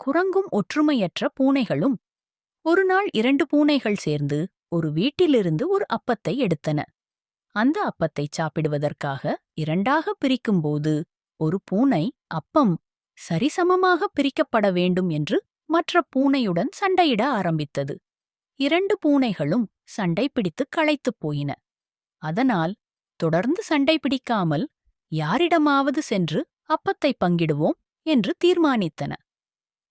குரங்கும் ஒற்றுமையற்ற பூனைகளும். ஒருநாள் இரண்டு பூனைகள் சேர்ந்து ஒரு வீட்டிலிருந்து ஒரு அப்பத்தை எடுத்தன. அந்த அப்பத்தை சாப்பிடுவதற்காக இரண்டாக பிரிக்கும்போது ஒரு பூனை அப்பம் சரிசமமாக பிரிக்கப்பட வேண்டும் என்று மற்ற பூனையுடன் சண்டையிட ஆரம்பித்தது. இரண்டு பூனைகளும் சண்டை பிடித்து களைத்துப் போயின. அதனால் தொடர்ந்து சண்டை பிடிக்காமல் யாரிடமாவது சென்று அப்பத்தை பங்கிடுவோம் என்று தீர்மானித்தன.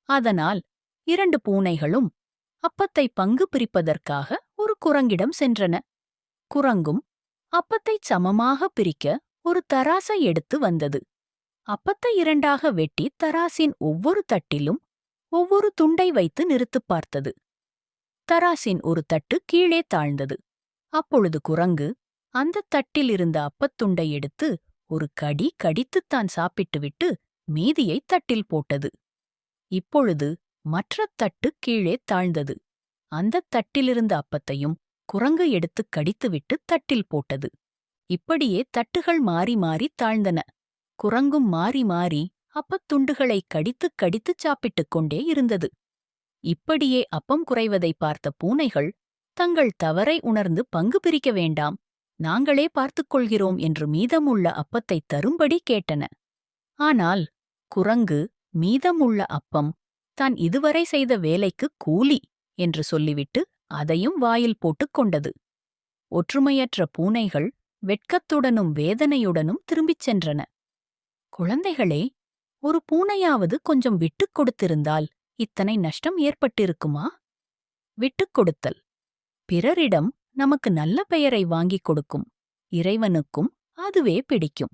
அதனால் இரண்டு பூனைகளும் அப்பத்தை பங்கு பிரிப்பதற்காக ஒரு குரங்கிடம் சென்றன. குரங்கும் அப்பத்தைச் சமமாக பிரிக்க ஒரு தராசை எடுத்து வந்தது. அப்பத்தை இரண்டாக வெட்டி தராசின் ஒவ்வொரு தட்டிலும் ஒவ்வொரு துண்டை வைத்து நிறுத்துப் பார்த்தது. தராசின் ஒரு தட்டு கீழே தாழ்ந்தது. அப்பொழுது குரங்கு அந்தத் தட்டில் இருந்த அப்பத்துண்டை எடுத்து ஒரு கடி கடித்துத்தான் சாப்பிட்டுவிட்டு மீதியைத் தட்டில் போட்டது. இப்பொழுது மற்ற தட்டு கீழே தாழ்ந்தது. அந்தத் தட்டிலிருந்த அப்பத்தையும் குரங்கு எடுத்துக் கடித்துவிட்டு தட்டில் போட்டது. இப்படியே தட்டுகள் மாறி மாறி தாழ்ந்தன. குரங்கும் மாறி மாறி அப்பத்துண்டுகளை கடித்துக் கடித்துச் சாப்பிட்டுக் கொண்டே இருந்தது. இப்படியே அப்பம் குறைவதை பார்த்த பூனைகள் தங்கள் தவறை உணர்ந்து பங்கு பிரிக்க வேண்டாம், நாங்களே பார்த்துக் கொள்கிறோம் என்று மீதமுள்ள அப்பத்தைத் தரும்படி கேட்டன. ஆனால் குரங்கு மீதமுள்ள அப்பம் தான் இதுவரை செய்த வேலைக்கு கூலி என்று சொல்லிவிட்டு அதையும் வாயில் போட்டுக் கொண்டது. ஒற்றுமையற்ற பூனைகள் வெட்கத்துடனும் வேதனையுடனும் திரும்பிச் சென்றன. குழந்தைகளே, ஒரு பூனையாவது கொஞ்சம் விட்டுக் கொடுத்திருந்தால் இத்தனை நஷ்டம் ஏற்பட்டிருக்குமா? விட்டுக் கொடுத்தல் பிறரிடம் நமக்கு நல்ல பெயரை வாங்கிக் கொடுக்கும். இறைவனுக்கும் அதுவே பிடிக்கும்.